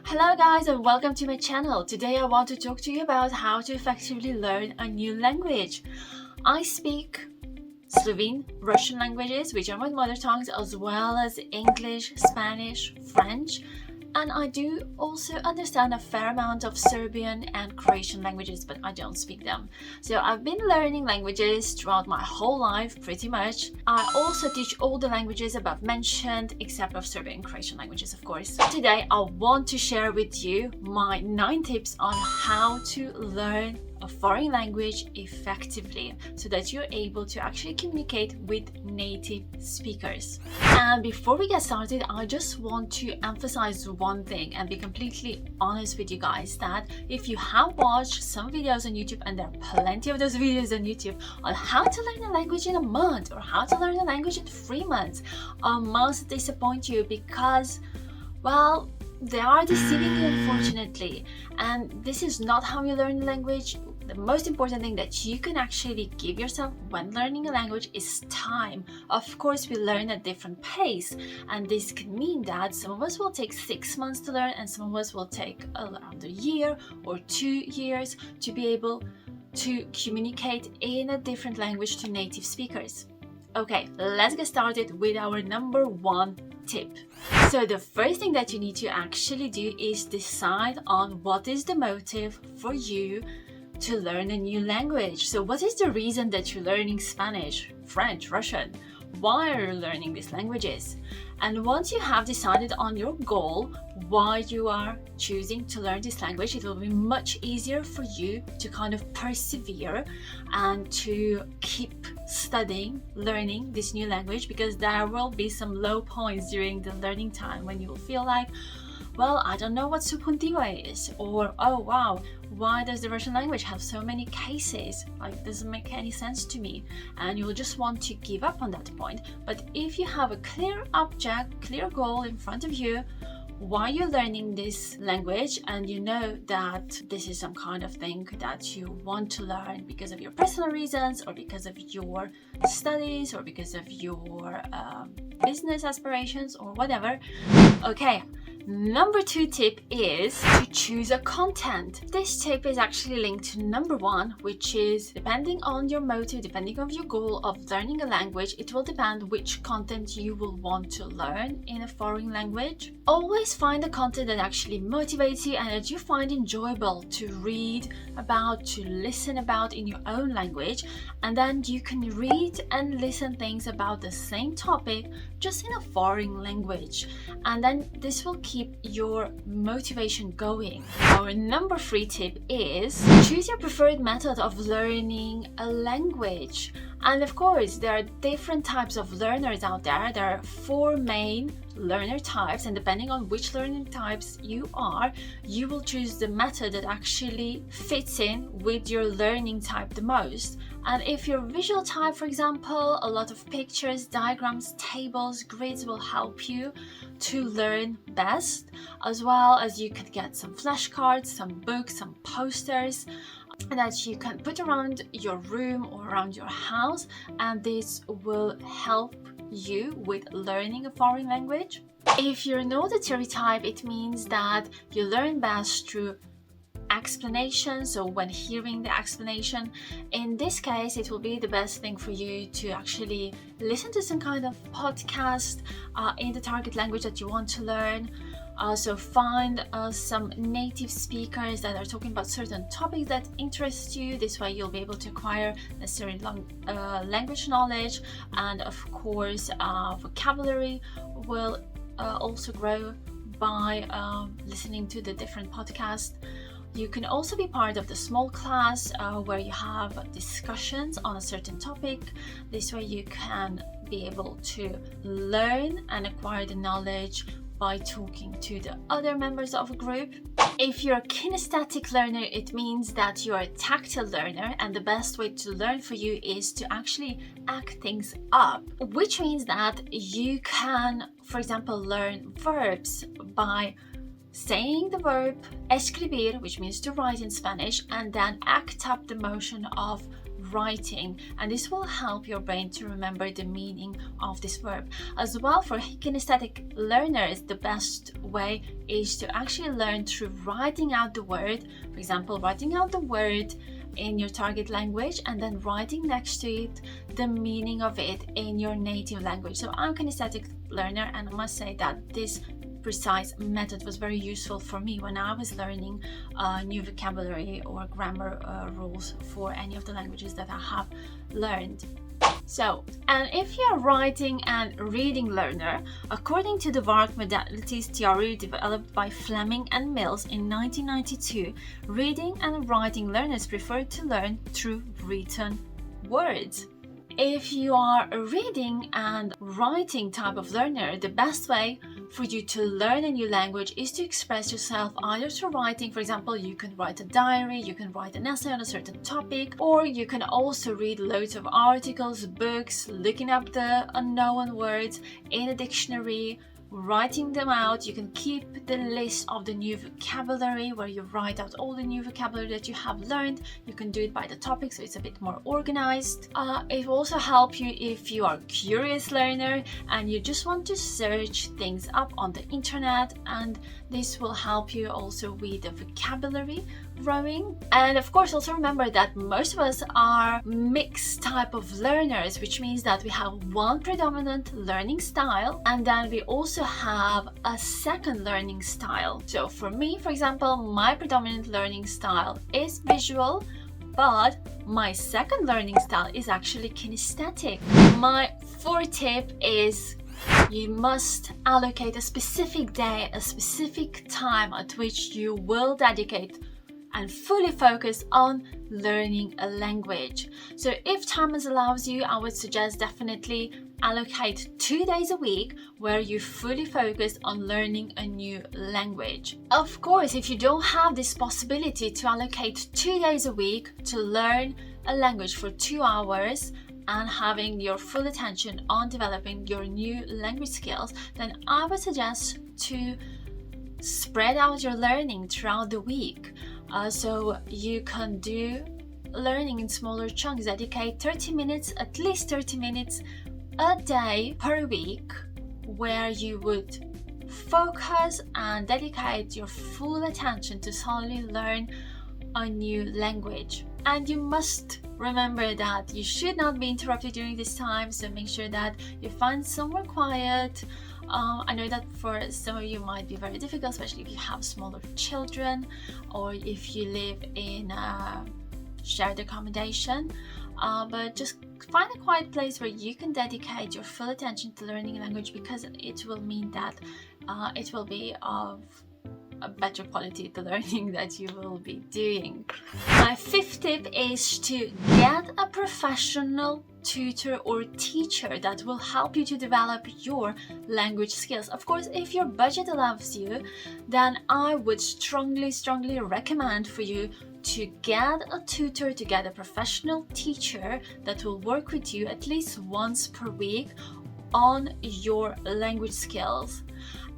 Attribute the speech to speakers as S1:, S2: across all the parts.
S1: Hello guys and welcome to my channel. Today I want to talk to you about how to effectively learn a new language. I speak Slovene, Russian languages, which are my mother tongues, as well as English, Spanish, French, and I do also understand a fair amount of Serbian and Croatian languages, but I don't speak them. So I've been learning languages throughout my whole life, pretty much. I also teach all the languages above mentioned, except of Serbian and Croatian languages, of course. Today I want to share with you my 9 tips on how to learn a foreign language effectively so that you're able to actually communicate with native speakers. And before we get started, I just want to emphasize one thing and be completely honest with you guys, that if you have watched some videos on YouTube, and there are plenty of those videos on YouTube on how to learn a language in a month or how to learn a language in 3 months, I must disappoint you because, well, they are deceiving you, unfortunately, and this is not how you learn a language. The most important thing that you can actually give yourself when learning a language is time. Of course, we learn at different pace, and this can mean that some of us will take 6 months to learn, and some of us will take around a year or 2 years to be able to communicate in a different language to native speakers. Okay, let's get started with our number 1 tip. So the first thing that you need to actually do is decide on what is the motive for you to learn a new language. So what is the reason that you're learning Spanish, French, Russian? Why are you learning these languages? And once you have decided on your goal, why you are choosing to learn this language, it will be much easier for you to kind of persevere and to keep studying, learning this new language, because there will be some low points during the learning time when you will feel like, well, I don't know what su contigo is, or oh wow, why does the Russian language have so many cases? Like, doesn't make any sense to me, and you'll just want to give up on that point. But if you have a clear object, clear goal in front of you, why you're learning this language, and you know that this is some kind of thing that you want to learn because of your personal reasons, or because of your studies, or because of your business aspirations, or whatever. Okay. Number 2 tip is to choose a content. This tip is actually linked to number 1, which is depending on your motive, depending on your goal of learning a language, it will depend which content you will want to learn in a foreign language. Always find the content that actually motivates you and that you find enjoyable to read about, to listen about in your own language, and then you can read and listen things about the same topic just in a foreign language, and then this will keep your motivation going. Our number 3 tip is choose your preferred method of learning a language. And of course, there are different types of learners out there. There are 4 main learner types, and depending on which learning types you are, you will choose the method that actually fits in with your learning type the most. And if you're a visual type, for example, a lot of pictures, diagrams, tables, grids will help you to learn best, as well as you can get some flashcards, some books, some posters that you can put around your room or around your house, and this will help you with learning a foreign language. If you're an auditory type, it means that you learn best through explanation, so when hearing the explanation. In this case, it will be the best thing for you to actually listen to some kind of podcast in the target language that you want to learn. So find some native speakers that are talking about certain topics that interest you. This way you'll be able to acquire necessary language knowledge, and of course vocabulary will also grow by listening to the different podcasts. You can also be part of the small class where you have discussions on a certain topic. This way you can be able to learn and acquire the knowledge by talking to the other members of a group. If you're a kinesthetic learner, it means that you're a tactile learner, and the best way to learn for you is to actually act things up, which means that you can, for example, learn verbs by saying the verb escribir, which means to write in Spanish, and then act up the motion of writing, and this will help your brain to remember the meaning of this verb. As well, for kinesthetic learners, the best way is to actually learn through writing out the word. For example, writing out the word in your target language and then writing next to it the meaning of it in your native language. So I'm a kinesthetic learner, and I must say that this precise method was very useful for me when I was learning new vocabulary or grammar rules for any of the languages that I have learned. So, and if you're a writing and reading learner, according to the VARC modalities theory developed by Fleming and Mills in 1992, reading and writing learners prefer to learn through written words. If you are a reading and writing type of learner, the best way for you to learn a new language is to express yourself either through writing. For example, you can write a diary, you can write an essay on a certain topic, or you can also read loads of articles, books, looking up the unknown words in a dictionary, writing them out. You can keep the list of the new vocabulary where you write out all the new vocabulary that you have learned. You can do it by the topic, so it's a bit more organized. It will also help you if you are a curious learner and you just want to search things up on the internet, and this will help you also with the vocabulary growing. And of course, also remember that most of us are mixed type of learners, which means that we have one predominant learning style and then we also have a second learning style. So for me, for example, my predominant learning style is visual, but my second learning style is actually kinesthetic. My fourth tip is you must allocate a specific day, a specific time at which you will dedicate and fully focus on learning a language. So if time allows you, I would suggest definitely allocate 2 days a week where you fully focus on learning a new language. Of course, if you don't have this possibility to allocate 2 days a week to learn a language for 2 hours and having your full attention on developing your new language skills, then I would suggest to spread out your learning throughout the week. So you can do learning in smaller chunks, dedicate 30 minutes, at least 30 minutes a day per week, where you would focus and dedicate your full attention to solely learn a new language. And you must remember that you should not be interrupted during this time, so make sure that you find somewhere quiet. I know that for some of you might be very difficult, especially if you have smaller children or if you live in a shared accommodation, but just find a quiet place where you can dedicate your full attention to learning a language, because it will mean that it will be of a better quality the learning that you will be doing. My fifth tip is to get a professional tutor or teacher that will help you to develop your language skills. Of course, if your budget allows you, then I would strongly recommend for you to get a tutor, to get a professional teacher that will work with you at least once per week on your language skills.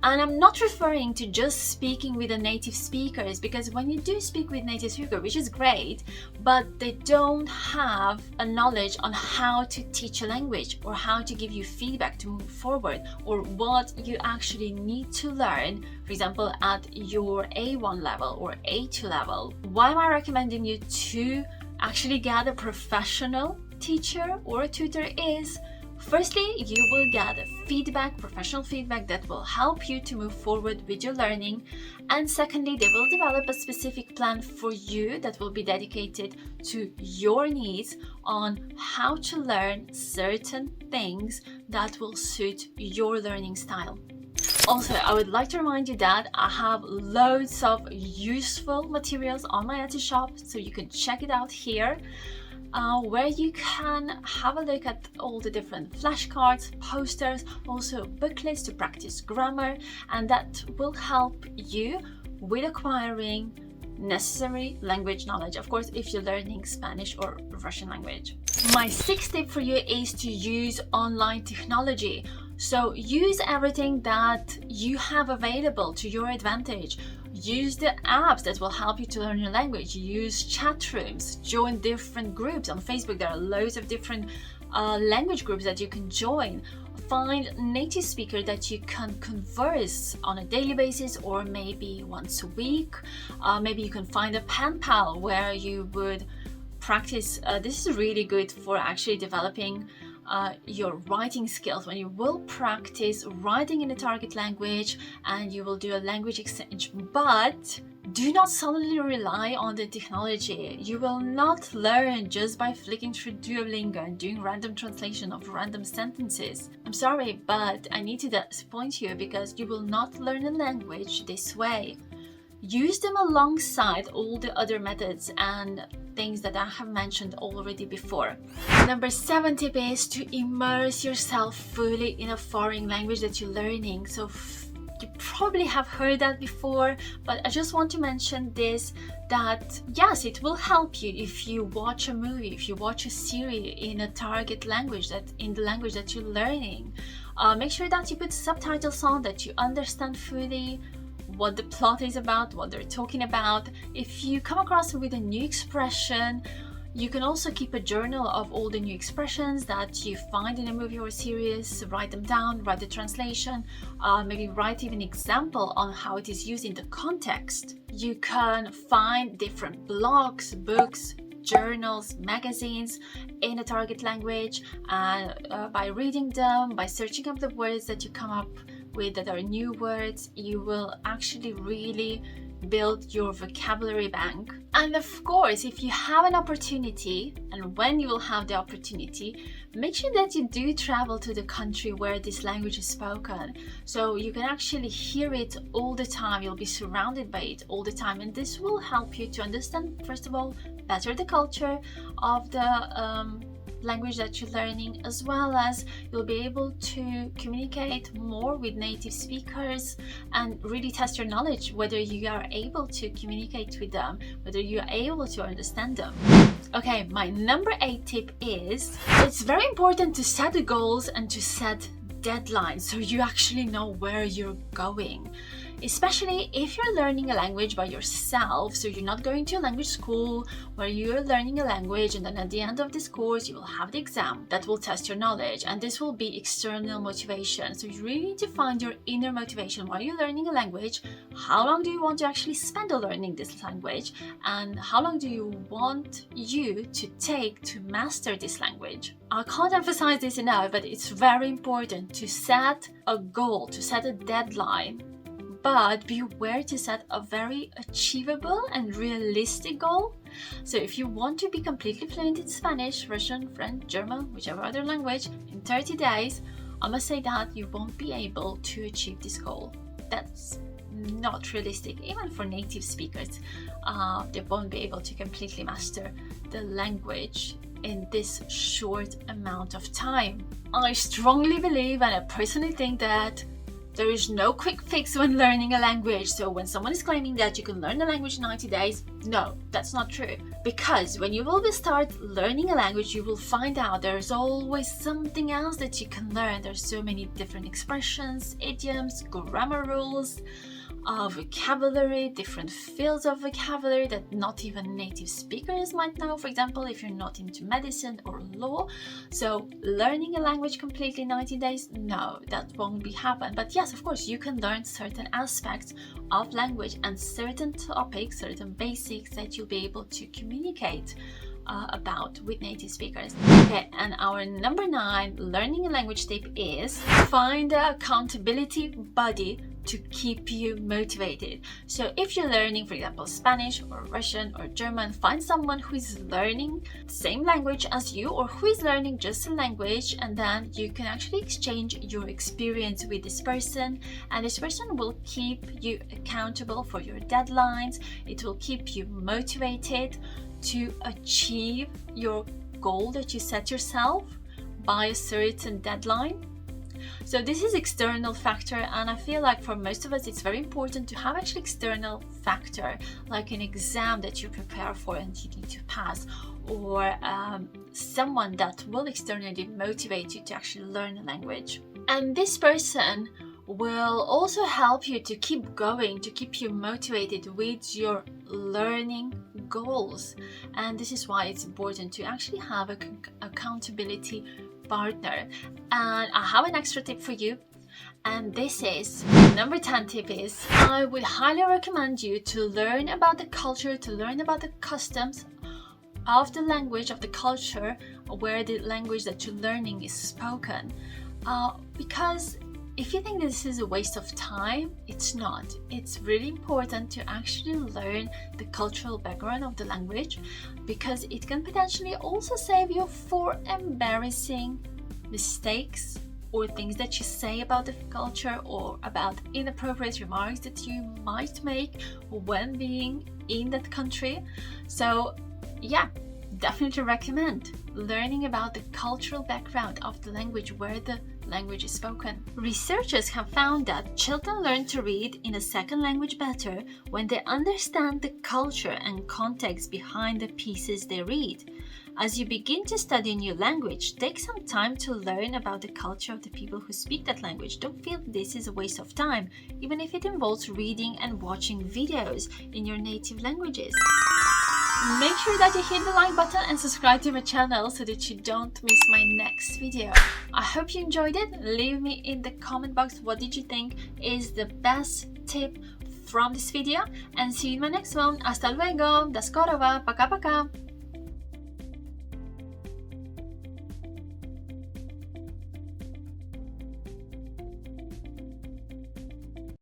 S1: And I'm not referring to just speaking with the native speakers, because when you do speak with native speakers, which is great, but they don't have a knowledge on how to teach a language or how to give you feedback to move forward, or what you actually need to learn, for example, at your A1 level or A2 level. Why am I recommending you to actually get a professional teacher or a tutor is, firstly, you will get feedback, professional feedback that will help you to move forward with your learning. And secondly, they will develop a specific plan for you that will be dedicated to your needs on how to learn certain things that will suit your learning style. Also, I would like to remind you that I have loads of useful materials on my Etsy shop, so you can check it out here. Where you can have a look at all the different flashcards, posters, also booklets to practice grammar, and that will help you with acquiring necessary language knowledge, of course, if you're learning Spanish or Russian language. My sixth tip for you is to use online technology. So use everything that you have available to your advantage. Use the apps that will help you to learn your language. Use chat rooms, join different groups. On Facebook there are loads of different language groups that you can join. Find native speaker that you can converse on a daily basis or maybe once a week. Maybe you can find a pen pal where you would practice. This is really good for actually developing your writing skills, when you will practice writing in the target language and you will do a language exchange. But do not solely rely on the technology. You will not learn just by flicking through Duolingo and doing random translation of random sentences. I'm sorry, but I need to disappoint you, because you will not learn a language this way. Use them alongside all the other methods and things that I have mentioned already before. Number 7 tip is to immerse yourself fully in a foreign language that you're learning. So you probably have heard that before, but I just want to mention this, that yes, it will help you if you watch a movie, if you watch a series in a target language, that in the language that you're learning. Make sure that you put subtitles on, that you understand fully what the plot is about, what they're talking about. If you come across with a new expression, you can also keep a journal of all the new expressions that you find in a movie or a series. Write them down, write the translation, maybe write even an example on how it is used in the context. You can find different blogs, books, journals, magazines in a target language, and by reading them, by searching up the words that you come up with that are new words, you will actually really build your vocabulary bank. And of course, if you have an opportunity, and when you will have the opportunity, make sure that you do travel to the country where this language is spoken, so you can actually hear it all the time. You'll be surrounded by it all the time, and this will help you to understand, first of all, better the culture of the language that you're learning, as well as you'll be able to communicate more with native speakers and really test your knowledge, whether you are able to communicate with them, whether you are able to understand them. Okay, my number 8 tip is, it's very important to set the goals and to set deadlines so you actually know where you're going. Especially if you're learning a language by yourself, so you're not going to a language school where you're learning a language and then at the end of this course you will have the exam that will test your knowledge, and this will be external motivation. So you really need to find your inner motivation. While you're learning a language, how long do you want to actually spend on learning this language, and how long do you want you to take to master this language? I can't emphasize this enough, but it's very important to set a goal, to set a deadline, but be aware to set a very achievable and realistic goal. So if you want to be completely fluent in Spanish, Russian, French, German, whichever other language, in 30 days, I must say that you won't be able to achieve this goal. That's not realistic, even for native speakers. They won't be able to completely master the language in this short amount of time. I strongly believe, and I personally think, that there is no quick fix when learning a language. So when someone is claiming that you can learn a language in 90 days, no, that's not true. Because when you will start learning a language, you will find out there's always something else that you can learn. There's so many different expressions, idioms, grammar rules, vocabulary, different fields of vocabulary that not even native speakers might know, for example, if you're not into medicine or law. So learning a language completely in 90 days, no, that won't be happen. But yes, of course, you can learn certain aspects of language and certain topics, certain basics that you'll be able to communicate about with native speakers. Okay, and our number 9 learning a language tip is find an accountability buddy to keep you motivated. So if you're learning, for example, Spanish or Russian or German, find someone who is learning the same language as you, or who is learning just a language, and then you can actually exchange your experience with this person, and this person will keep you accountable for your deadlines. It will keep you motivated to achieve your goal that you set yourself by a certain deadline. So this is external factor, and I feel like for most of us it's very important to have actually external factor, like an exam that you prepare for and you need to pass, or someone that will externally motivate you to actually learn a language. And this person will also help you to keep going, to keep you motivated with your learning goals. And this is why it's important to actually have an accountability partner. And I have an extra tip for you. And this is number 10 tip is I would highly recommend you to learn about the culture, to learn about the customs of the language, of the culture where the language that you're learning is spoken. Because if you think this is a waste of time, it's not. It's really important to actually learn the cultural background of the language, because it can potentially also save you for embarrassing mistakes or things that you say about the culture, or about inappropriate remarks that you might make when being in that country. So yeah, definitely recommend learning about the cultural background of the language where the language is spoken. Researchers have found that children learn to read in a second language better when they understand the culture and context behind the pieces they read. As you begin to study a new language, take some time to learn about the culture of the people who speak that language. Don't feel this is a waste of time, even if it involves reading and watching videos in your native languages. Make sure that you hit the like button and subscribe to my channel so that you don't miss my next video. I hope you enjoyed it. Leave me in the comment box what did you think is the best tip from this video, and see you in my next one. Hasta luego, do skorowa, paka paka.